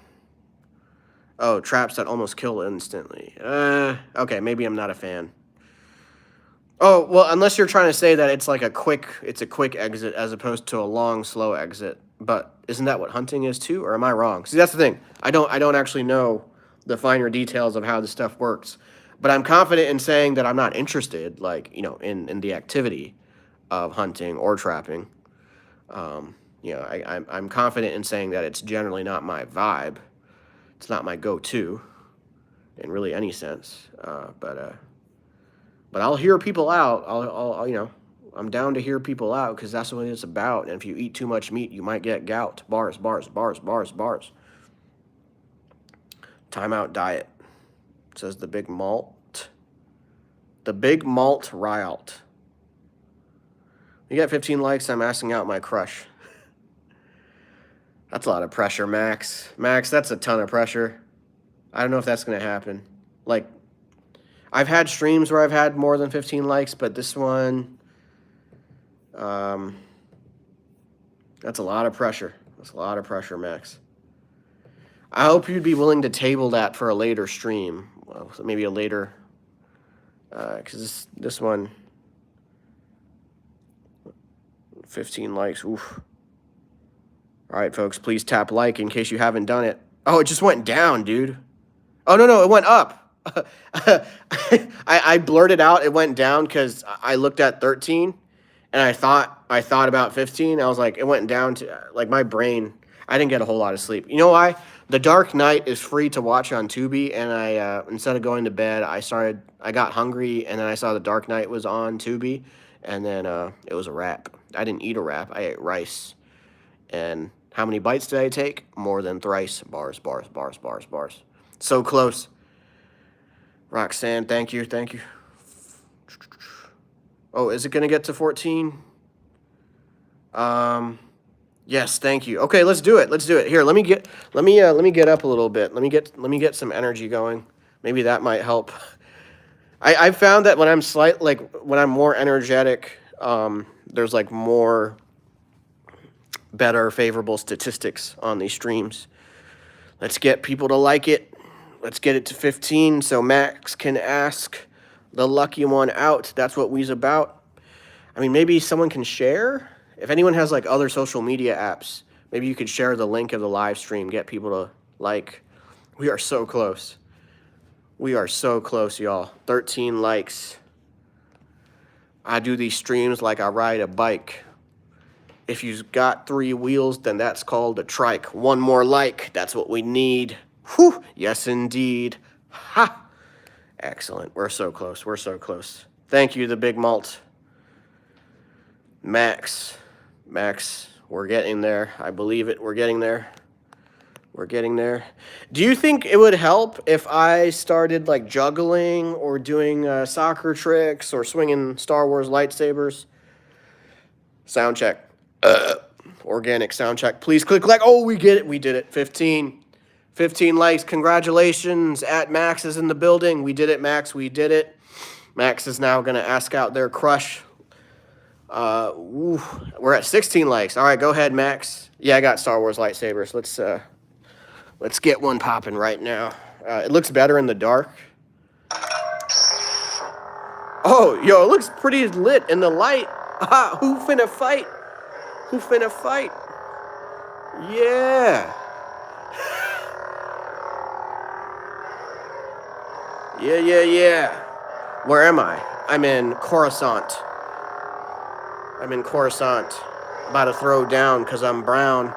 Oh, traps that almost kill instantly. Okay, maybe I'm not a fan. Oh, well, unless you're trying to say that it's a quick exit as opposed to a long, slow exit. But isn't that what hunting is too? Or am I wrong? See, that's the thing. I don't actually know the finer details of how this stuff works. But I'm confident in saying that I'm not interested, in the activity of hunting or trapping. I'm confident in saying that it's generally not my vibe. It's not my go-to in really any sense. But I'll hear people out. I'm down to hear people out because that's what it's about. And if you eat too much meat, you might get gout. Bars. Timeout diet. It says the Big Malt. The Big Malt Ryalt. You got 15 likes, I'm asking out my crush. That's a lot of pressure, Max. Max, that's a ton of pressure. I don't know if that's going to happen. I've had streams where I've had more than 15 likes, but this one, that's a lot of pressure. That's a lot of pressure, Max. I hope you'd be willing to table that for a later stream. Well, so maybe a later, because this one, 15 likes, oof. All right, folks, please tap like in case you haven't done it. Oh, it just went down, dude. Oh, no, it went up. I blurted out it went down because I looked at 13 and I thought about 15. I was like, it went down to my brain. I didn't get a whole lot of sleep. You know why? The Dark Knight is free to watch on Tubi, and I instead of going to bed, I got hungry, and then I saw The Dark Knight was on Tubi, and then it was a wrap. I didn't eat a wrap. I ate rice. And how many bites did I take? More than thrice. Bars, bars, bars, bars, bars. So close. Roxanne, thank you, thank you. Oh, is it gonna get to 14? Yes, thank you. Okay, let's do it. Let's do it. Here, let me get up a little bit. Let me get some energy going. Maybe that might help. I found that when I'm more energetic, there's like more better favorable statistics on these streams. Let's get people to like it. Let's get it to 15 so Max can ask the lucky one out. That's what we's about. I mean, maybe someone can share. If anyone has like other social media apps, maybe you could share the link of the live stream, get people to like. We are so close. We are so close, y'all. 13 likes. I do these streams like I ride a bike. If you've got 3 wheels, then that's called a trike. One more like, that's what we need. Whew, yes indeed. Ha! Excellent, we're so close, we're so close. Thank you, the Big Malt. Max, we're getting there. I believe it, we're getting there. We're getting there. Do you think it would help if I started like juggling or doing soccer tricks or swinging Star Wars lightsabers? Sound check. Organic sound check. Please click like. Oh, we get it. We did it. 15 likes. Congratulations. At Max is in the building. We did it, Max. We did it. Max is now going to ask out their crush. We're at 16 likes. All right, go ahead, Max. Yeah, I got Star Wars lightsabers. Let's get one popping right now. It looks better in the dark. Oh, yo, it looks pretty lit in the light. Who finna fight? Who finna fight? Yeah. Yeah. Where am I? I'm in Coruscant. About to throw down because I'm brown.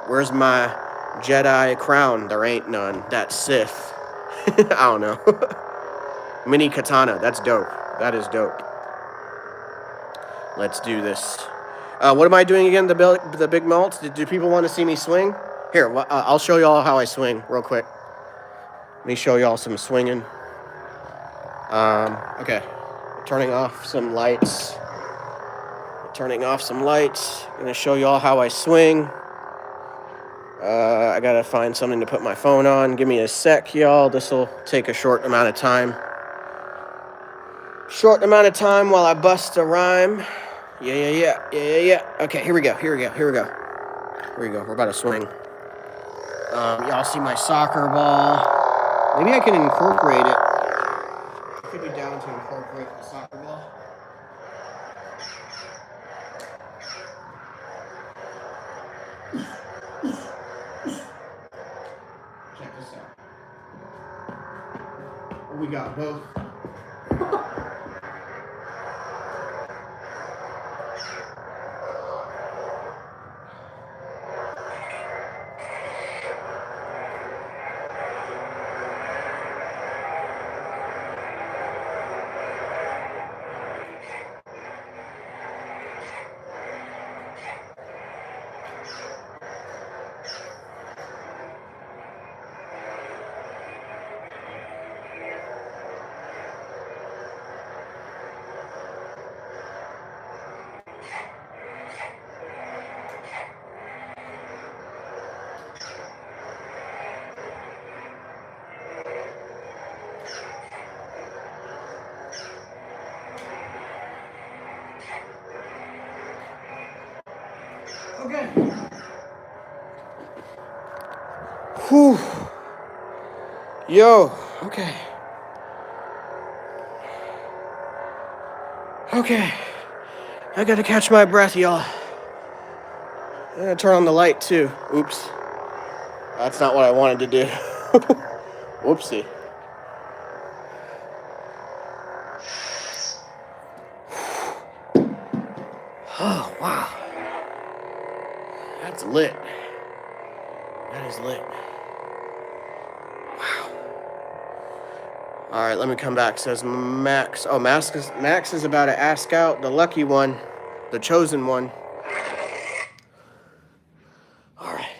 Where's my Jedi crown? There ain't none. That's Sith. I don't know. Mini katana. That's dope. That is dope. Let's do this. What am I doing again? The Big Malt? Do people want to see me swing? Here, I'll show y'all how I swing real quick. Let me show y'all some swinging. Okay. Turning off some lights. I'm gonna show y'all how I swing. I gotta find something to put my phone on. Give me a sec, y'all. This'll take a short amount of time. While I bust a rhyme. Yeah. Okay, here we go. We're about to swing. Y'all see my soccer ball. Maybe I can incorporate it. I could be down to incorporate the soccer ball. Check this out. We got both. Okay. Whew. Yo, okay. I gotta catch my breath, y'all. I'm gonna turn on the light, too. Oops. That's not what I wanted to do. Whoopsie. Oh, wow. That's lit. That is lit. Wow. All right, let me come back. Says Max. Oh, Max is about to ask out the lucky one, the chosen one. All right.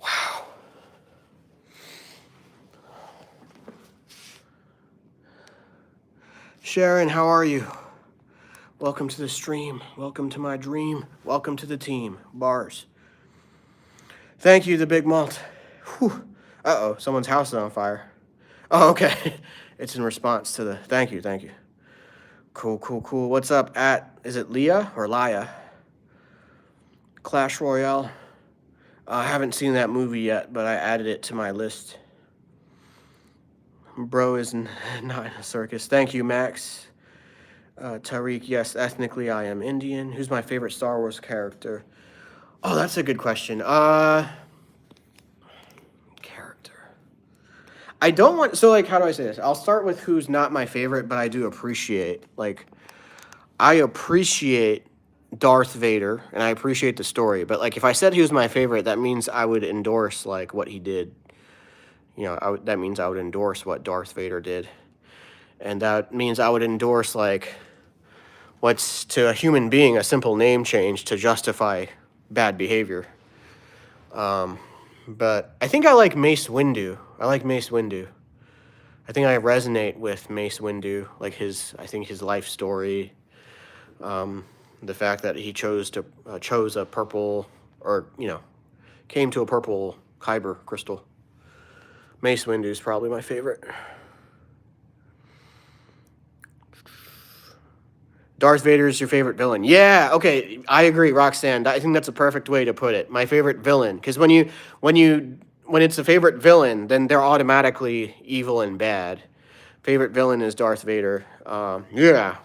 Wow. Sharon, how are you? Welcome to the stream. Welcome to my dream. Welcome to the team. Bars. Thank you, the big malt. Whew. Uh-oh, someone's house is on fire. Oh, okay. It's in response to the... Thank you. Cool. What's up is it Leah or Laya? Clash Royale. I haven't seen that movie yet, but I added it to my list. Bro is not in a circus. Thank you, Max. Tariq, yes, ethnically I am Indian. Who's my favorite Star Wars character? Oh, that's a good question. Character. I don't want... So, like, how do I say this? I'll start with who's not my favorite, but I do appreciate. Like, I appreciate Darth Vader, and I appreciate the story. But, like, if I said he was my favorite, that means I would endorse, like, what he did. You know, that means I would endorse what Darth Vader did. And that means I would endorse, like, what's to a human being a simple name change to justify bad behavior. But I think I like Mace Windu. I think I resonate with Mace Windu, like his life story. The fact that he chose a purple, or, you know, came to a purple kyber crystal. Mace Windu is probably my favorite. Darth Vader is your favorite villain. Yeah, okay, I agree, Roxanne. I think that's a perfect way to put it. My favorite villain, because when it's a favorite villain, then they're automatically evil and bad. Favorite villain is Darth Vader. Yeah.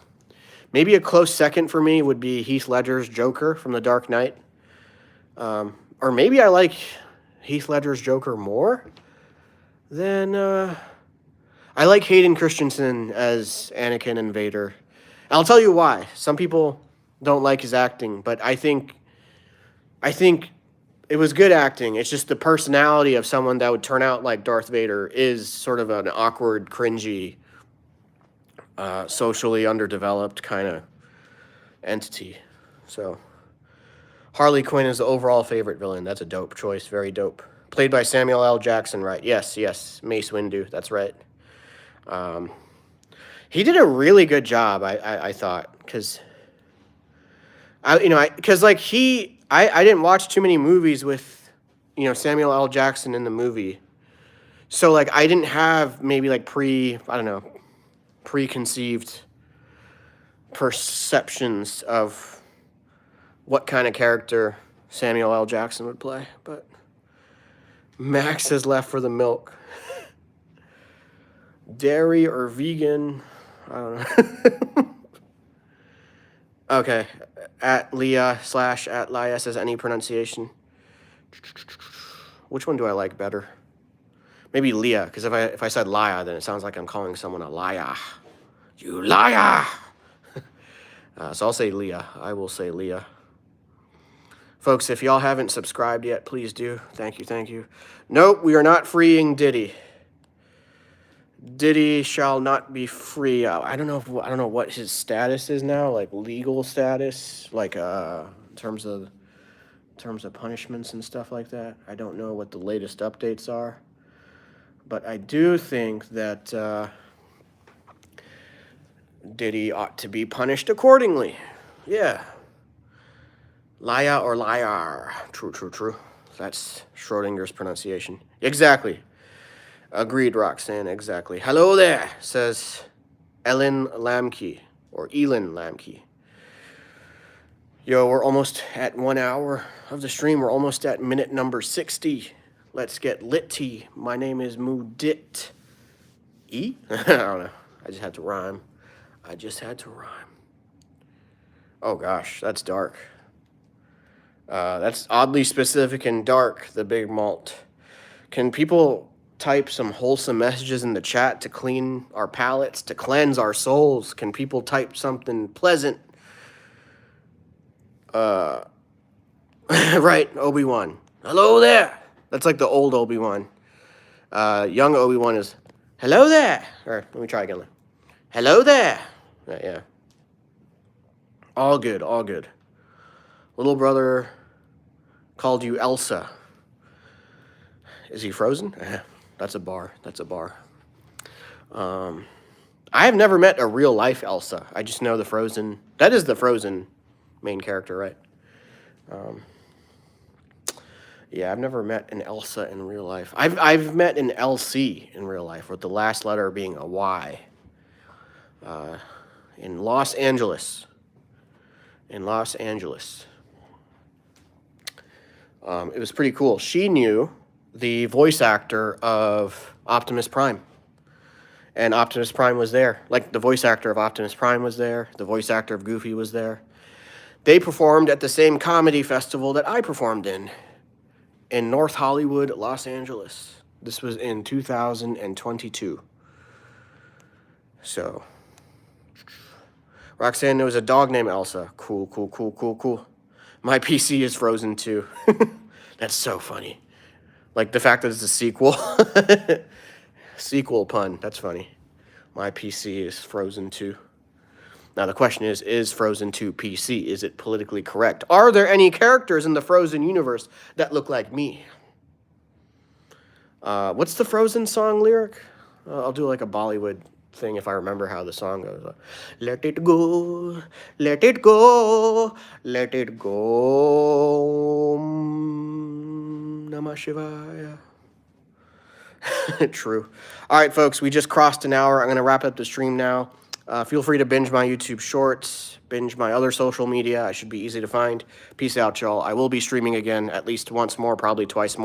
Maybe a close second for me would be Heath Ledger's Joker from The Dark Knight. Or maybe I like Heath Ledger's Joker more than... I like Hayden Christensen as Anakin and Vader. I'll tell you why. Some people don't like his acting, but I think it was good acting. It's just the personality of someone that would turn out like Darth Vader is sort of an awkward, cringy, socially underdeveloped kind of entity. So Harley Quinn is the overall favorite villain. That's a dope choice. Very dope. Played by Samuel L. Jackson, right? Yes. Mace Windu. That's right. He did a really good job, I thought, because I didn't watch too many movies with, you know, Samuel L. Jackson in the movie, so like I didn't have maybe like preconceived perceptions of what kind of character Samuel L. Jackson would play, but Max has left for the milk. Dairy or vegan? I don't know. Okay. At Leah / at Laya says any pronunciation. Which one do I like better? Maybe Leah, because if I said Laya, then it sounds like I'm calling someone a liar. You liar! So I'll say Leah. I will say Leah. Folks, if y'all haven't subscribed yet, please do. Thank you. Nope, we are not freeing Diddy. Diddy shall not be free. I don't know what his status is now, like legal status, like in terms of punishments and stuff like that. I don't know what the latest updates are, but I do think that Diddy ought to be punished accordingly. Yeah. Laya or liar. True. That's Schrodinger's pronunciation. Exactly. Agreed, Roxanne, exactly. Hello there, says Elin Lamke, or Elin Lamke. Yo, we're almost at 1 hour of the stream. We're almost at minute number 60. Let's get litty. My name is Mudit. I don't know. I just had to rhyme. Oh, gosh, that's dark. That's oddly specific and dark, the big malt. Can people type some wholesome messages in the chat to clean our palates, to cleanse our souls? Can people type something pleasant? Right, Obi-Wan. Hello there. That's like the old Obi-Wan. Young Obi-Wan is, hello there. Or let me try again. Hello there. Yeah. All good, all good. Little brother called you Elsa. Is he frozen? That's a bar. That's a bar. I have never met a real life Elsa. I just know the Frozen. That is the Frozen main character, right? Yeah, I've never met an Elsa in real life. I've met an LC in real life, with the last letter being a Y. In Los Angeles. In Los Angeles. It was pretty cool. She knew the voice actor of Optimus Prime. And Optimus Prime was there. Like, the voice actor of Optimus Prime was there. The voice actor of Goofy was there. They performed at the same comedy festival that I performed in North Hollywood, Los Angeles. This was in 2022. So, Roxanne knows a dog named Elsa. Cool, cool, cool, cool, cool. My PC is Frozen too. That's so funny. Like the fact that it's a sequel. Sequel pun. That's funny. My PC is Frozen 2. Now the question is Frozen 2 PC? Is it politically correct? Are there any characters in the Frozen universe that look like me? What's the Frozen song lyric? I'll do like a Bollywood thing if I remember how the song goes. Let it go, let it go, let it go. Namah Shivaya. True. All right, folks, we just crossed an hour. I'm going to wrap up the stream now. Feel free to binge my YouTube shorts, binge my other social media. I should be easy to find. Peace out, y'all. I will be streaming again at least once more, probably twice more.